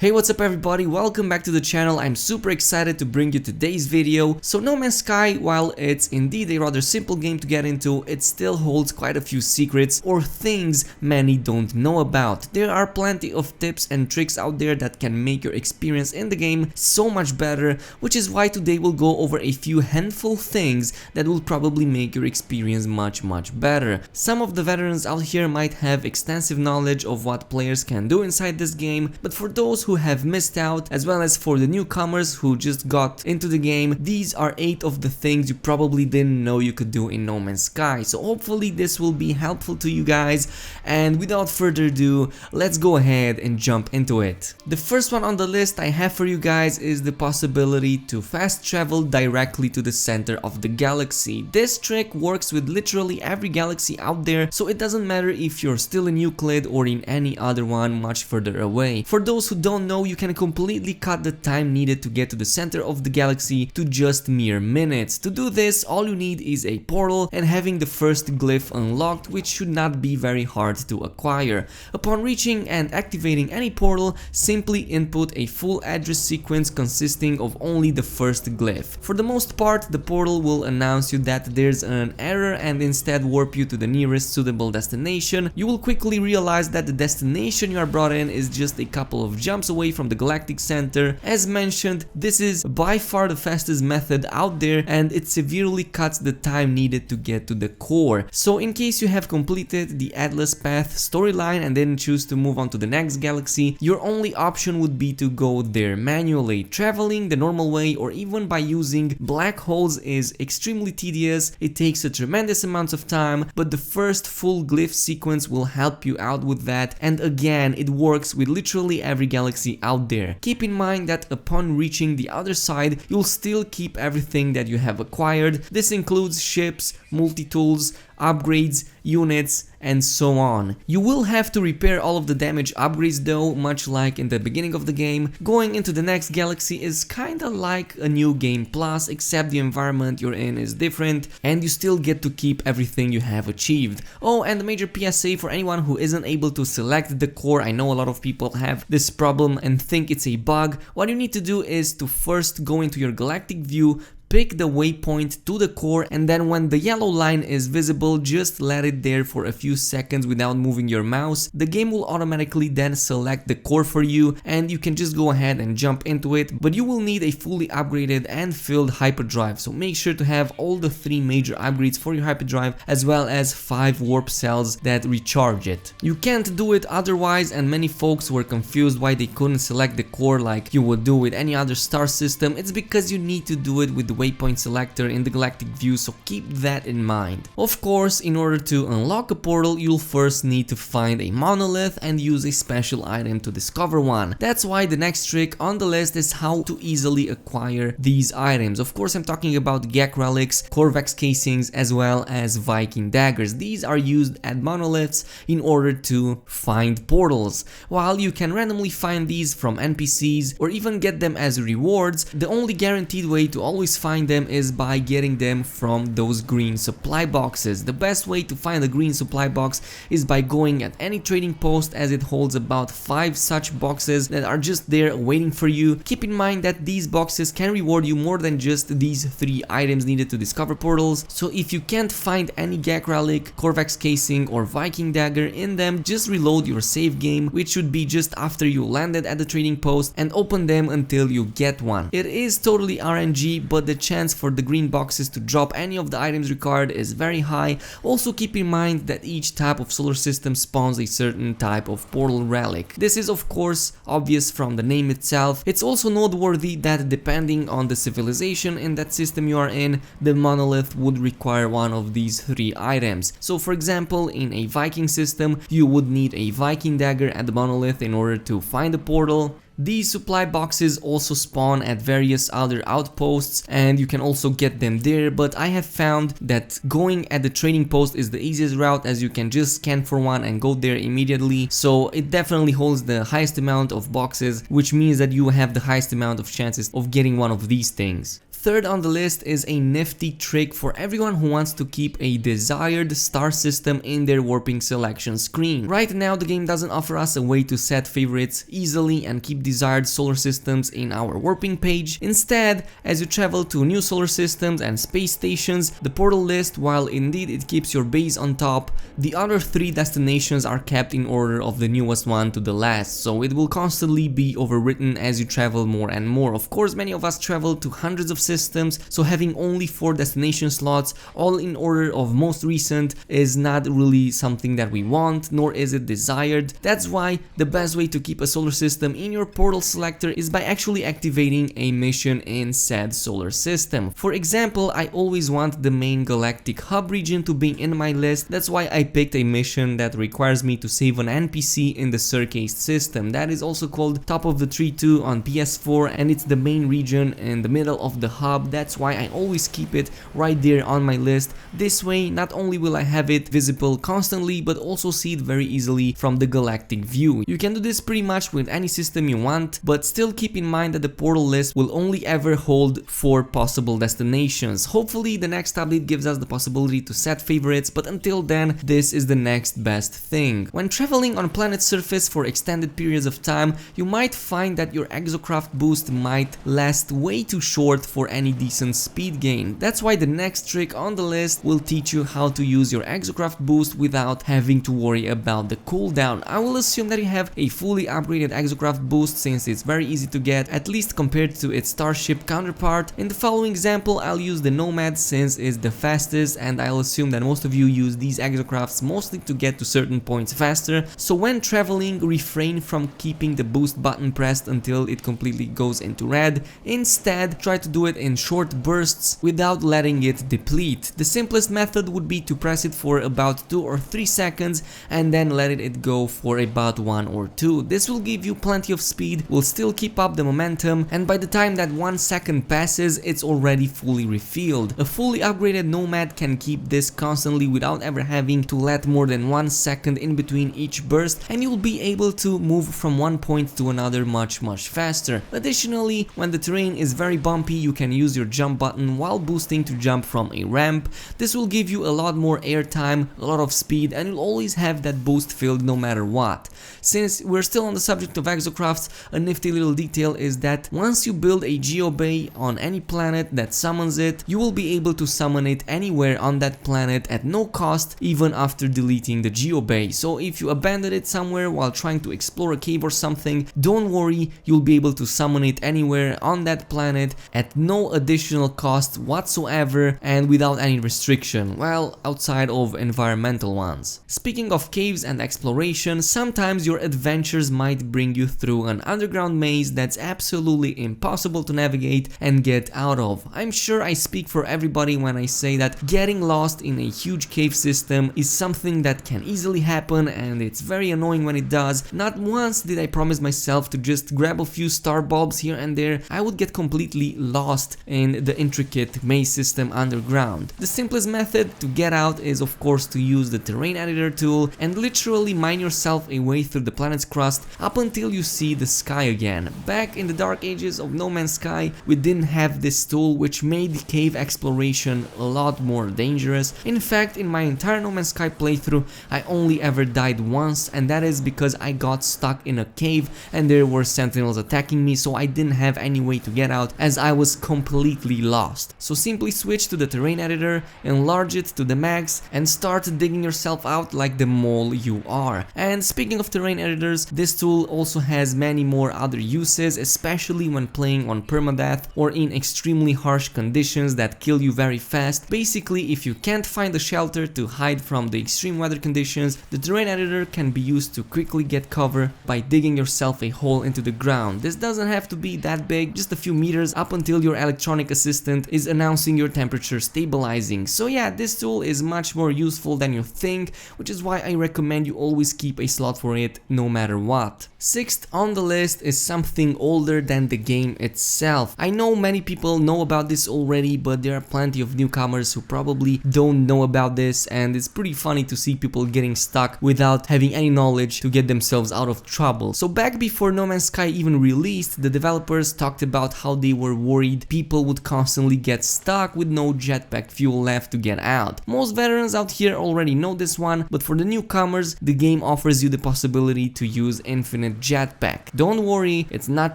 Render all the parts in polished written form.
Hey, what's up everybody, welcome back to the channel. I'm super excited to bring you today's video. So No Man's Sky, while it's indeed a rather simple game to get into, it still holds quite a few secrets or things many don't know about. There are plenty of tips and tricks out there that can make your experience in the game so much better, which is why today we'll go over a few handful things that will probably make your experience much better. Some of the veterans out here might have extensive knowledge of what players can do inside this game, but for those who have missed out, as well as for the newcomers who just got into the game, these are 8 of the things you probably didn't know you could do in No Man's Sky. So hopefully this will be helpful to you guys, and without further ado, let's go ahead and jump into it. The first one on the list I have for you guys is the possibility to fast travel directly to the center of the galaxy. This trick works with literally every galaxy out there, so it doesn't matter if you're still in Euclid or in any other one much further away. For those who don't know, you can completely cut the time needed to get to the center of the galaxy to just mere minutes. To do this, all you need is a portal and having the first glyph unlocked, which should not be very hard to acquire. Upon reaching and activating any portal, simply input a full address sequence consisting of only the first glyph. For the most part, the portal will announce you that there's an error and instead warp you to the nearest suitable destination. You will quickly realize that the destination you are brought in is just a couple of jumps away from the galactic center. As mentioned, this is by far the fastest method out there, and it severely cuts the time needed to get to the core. So in case you have completed the Atlas Path storyline and then choose to move on to the next galaxy, your only option would be to go there manually. Traveling the normal way or even by using black holes is extremely tedious. It takes a tremendous amount of time, but the first full glyph sequence will help you out with that, and again, it works with literally every galaxy out there. Keep in mind that upon reaching the other side, you'll still keep everything that you have acquired. This includes ships, multi-tools, upgrades, units, and so on. You will have to repair all of the damage upgrades though, much like in the beginning of the game. Going into the next galaxy is kinda like a new game plus, except the environment you're in is different and you still get to keep everything you have achieved. Oh, and a major PSA for anyone who isn't able to select the core. I know a lot of people have this problem and think it's a bug. What you need to do is to first go into your galactic view, pick the waypoint to the core, and then when the yellow line is visible, just let it there for a few seconds without moving your mouse. The game will automatically then select the core for you and you can just go ahead and jump into it, but you will need a fully upgraded and filled hyperdrive, so make sure to have all the 3 major upgrades for your hyperdrive as well as 5 warp cells that recharge it. You can't do it otherwise, and many folks were confused why they couldn't select the core like you would do with any other star system. It's because you need to do it with the waypoint selector in the galactic view, so keep that in mind. Of course, in order to unlock a portal, you'll first need to find a monolith and use a special item to discover one. That's why the next trick on the list is how to easily acquire these items. Of course, I'm talking about Gek Relics, Corvex casings, as well as Viking daggers. These are used at monoliths in order to find portals. While you can randomly find these from NPCs or even get them as rewards, the only guaranteed way to always find them is by getting them from those green supply boxes. The best way to find a green supply box is by going at any trading post, as it holds about 5 such boxes that are just there waiting for you. Keep in mind that these boxes can reward you more than just these 3 items needed to discover portals, so if you can't find any Gek Relic, Corvex casing or Viking dagger in them, just reload your save game, which should be just after you landed at the trading post, and open them until you get one. It is totally RNG, but the chance for the green boxes to drop any of the items required is very high. Also keep in mind that each type of solar system spawns a certain type of portal relic. This is of course obvious from the name itself. It's also noteworthy that depending on the civilization in that system you are in, the monolith would require one of these 3 items. So for example, in a Viking system, you would need a Viking dagger at the monolith in order to find the portal. These supply boxes also spawn at various other outposts and you can also get them there, but I have found that going at the trading post is the easiest route, as you can just scan for one and go there immediately. So it definitely holds the highest amount of boxes, which means that you have the highest amount of chances of getting one of these things. Third on the list is a nifty trick for everyone who wants to keep a desired star system in their warping selection screen. Right now the game doesn't offer us a way to set favorites easily and keep desired solar systems in our warping page. Instead, as you travel to new solar systems and space stations, the portal list, while indeed it keeps your base on top, the other 3 destinations are kept in order of the newest one to the last, so it will constantly be overwritten as you travel more and more. Of course, many of us travel to hundreds of systems, so having only 4 destination slots, all in order of most recent, is not really something that we want, nor is it desired. That's why the best way to keep a solar system in your portal selector is by actually activating a mission in said solar system. For example, I always want the main galactic hub region to be in my list. That's why I picked a mission that requires me to save an NPC in the Circase system. That is also called Top of the Tree 2 on PS4, and it's the main region in the middle of the hub. That's why I always keep it right there on my list. This way, not only will I have it visible constantly, but also see it very easily from the galactic view. You can do this pretty much with any system you want, but still keep in mind that the portal list will only ever hold 4 possible destinations. Hopefully the next update gives us the possibility to set favorites, but until then, this is the next best thing. When traveling on planet's surface for extended periods of time, you might find that your Exo Craft boost might last way too short for any decent speed gain. That's why the next trick on the list will teach you how to use your Exo Craft boost without having to worry about the cooldown. I will assume that you have a fully upgraded Exo Craft boost, since it's very easy to get, at least compared to its Starship counterpart. In the following example, I'll use the Nomad since it's the fastest, and I'll assume that most of you use these Exo Crafts mostly to get to certain points faster. So when traveling, refrain from keeping the boost button pressed until it completely goes into red. Instead, try to do it in short bursts without letting it deplete. The simplest method would be to press it for about 2 or 3 seconds and then let it go for about 1 or 2. This will give you plenty of speed, will still keep up the momentum, and by the time that 1 second passes, it's already fully refilled. A fully upgraded Nomad can keep this constantly without ever having to let more than 1 second in between each burst, and you'll be able to move from one point to another much faster. Additionally, when the terrain is very bumpy, you can use your jump button while boosting to jump from a ramp. This will give you a lot more air time, a lot of speed, and you'll always have that boost filled no matter what. Since we're still on the subject of Exocrafts, a nifty little detail is that once you build a geobay on any planet that summons it, you will be able to summon it anywhere on that planet at no cost, even after deleting the geobay. So if you abandon it somewhere while trying to explore a cave or something, don't worry, you'll be able to summon it anywhere on that planet at no additional cost whatsoever and without any restriction, well, outside of environmental ones. Speaking of caves and exploration, sometimes your adventures might bring you through an underground maze that's absolutely impossible to navigate and get out of. I'm sure I speak for everybody when I say that getting lost in a huge cave system is something that can easily happen, and it's very annoying when it does. Not once did I promise myself to just grab a few star bulbs here and there. I would get completely lost in the intricate maze system underground. The simplest method to get out is of course to use the terrain editor tool and literally mine yourself a way through the planet's crust up until you see the sky again. Back in the dark ages of No Man's Sky, we didn't have this tool, which made cave exploration a lot more dangerous. In fact, in my entire No Man's Sky playthrough, I only ever died once, and that is because I got stuck in a cave and there were sentinels attacking me, so I didn't have any way to get out as I was completely lost. So simply switch to the terrain editor, enlarge it to the max, and start digging yourself out like the mole you are. And speaking of terrain editors, this tool also has many more other uses, especially when playing on permadeath or in extremely harsh conditions that kill you very fast. Basically, if you can't find a shelter to hide from the extreme weather conditions, the terrain editor can be used to quickly get cover by digging yourself a hole into the ground. This doesn't have to be that big, just a few meters up until your electronic assistant is announcing your temperature stabilizing. So yeah, this tool is much more useful than you think, which is why I recommend you always keep a slot for it no matter what. Sixth on the list is something older than the game itself. I know many people know about this already, but there are plenty of newcomers who probably don't know about this, and it's pretty funny to see people getting stuck without having any knowledge to get themselves out of trouble. So back before No Man's Sky even released, the developers talked about how they were worried people would constantly get stuck with no jetpack fuel left to get out. Most veterans out here already know this one, but for the newcomers, the game offers you the possibility to use infinite jetpack. Don't worry, it's not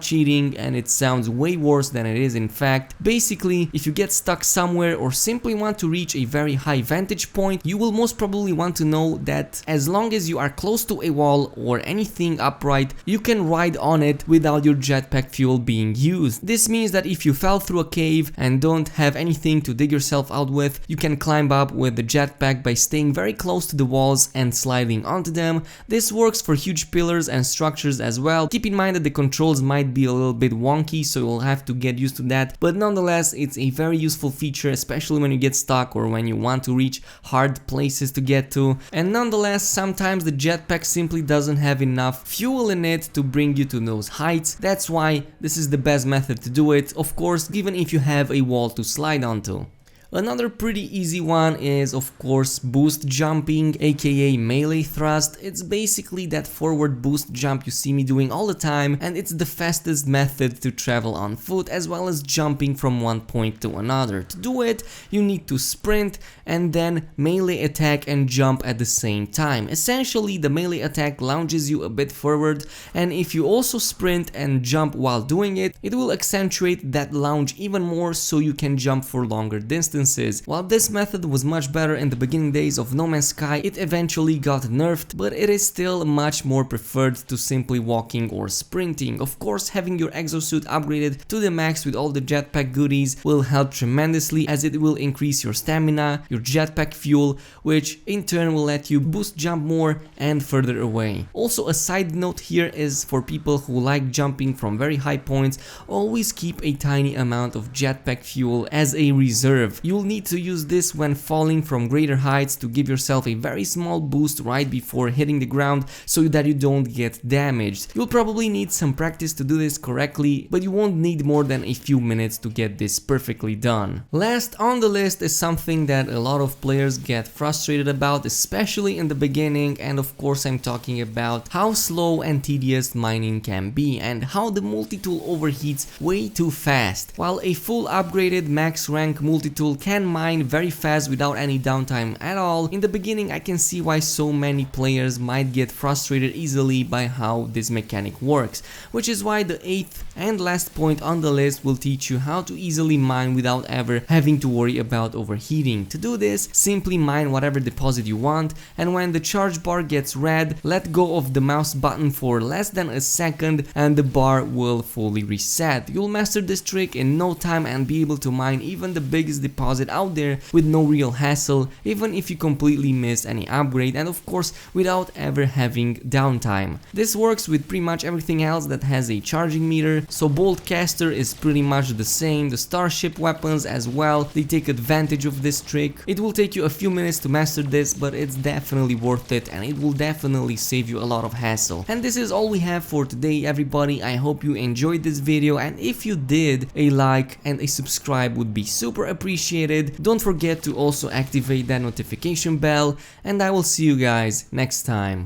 cheating and it sounds way worse than it is in fact. Basically, if you get stuck somewhere or simply want to reach a very high vantage point, you will most probably want to know that as long as you are close to a wall or anything upright, you can ride on it without your jetpack fuel being used. This means that if you fell through a cave and don't have anything to dig yourself out with, you can climb up with the jetpack by staying very close to the walls and sliding onto them. This works for huge pillars and structures as well. Keep in mind that the controls might be a little bit wonky, so you'll have to get used to that, but nonetheless it's a very useful feature, especially when you get stuck or when you want to reach hard places to get to. And nonetheless, sometimes the jetpack simply doesn't have enough fuel in it to bring you to those heights. That's why this is the best method to do it, of course, given if you have a wall to slide onto. Another pretty easy one is of course boost jumping, aka melee thrust. It's basically that forward boost jump you see me doing all the time, and it's the fastest method to travel on foot as well as jumping from one point to another. To do it, you need to sprint and then melee attack and jump at the same time. Essentially, the melee attack launches you a bit forward, and if you also sprint and jump while doing it, it will accentuate that launch even more so you can jump for longer distances. While this method was much better in the beginning days of No Man's Sky, it eventually got nerfed, but it is still much more preferred to simply walking or sprinting. Of course, having your exosuit upgraded to the max with all the jetpack goodies will help tremendously, as it will increase your stamina, your jetpack fuel, which in turn will let you boost jump more and further away. Also, a side note here is for people who like jumping from very high points, always keep a tiny amount of jetpack fuel as a reserve. You'll need to use this when falling from greater heights to give yourself a very small boost right before hitting the ground so that you don't get damaged. You'll probably need some practice to do this correctly, but you won't need more than a few minutes to get this perfectly done. Last on the list is something that a lot of players get frustrated about, especially in the beginning, and of course I'm talking about how slow and tedious mining can be and how the multi-tool overheats way too fast. While a full upgraded max rank multi-tool can mine very fast without any downtime at all, in the beginning I can see why so many players might get frustrated easily by how this mechanic works, which is why the 8th and last point on the list will teach you how to easily mine without ever having to worry about overheating. To do this, simply mine whatever deposit you want, and when the charge bar gets red, let go of the mouse button for less than a second and the bar will fully reset. You'll master this trick in no time and be able to mine even the biggest deposit out there with no real hassle, even if you completely miss any upgrade, and of course without ever having downtime. This works with pretty much everything else that has a charging meter, so Bolt Caster is pretty much the same, the Starship weapons as well, they take advantage of this trick. It will take you a few minutes to master this, but it's definitely worth it and it will definitely save you a lot of hassle. And this is all we have for today, everybody. I hope you enjoyed this video, and if you did, a like and a subscribe would be super appreciated. Don't forget to also activate that notification bell, and I will see you guys next time.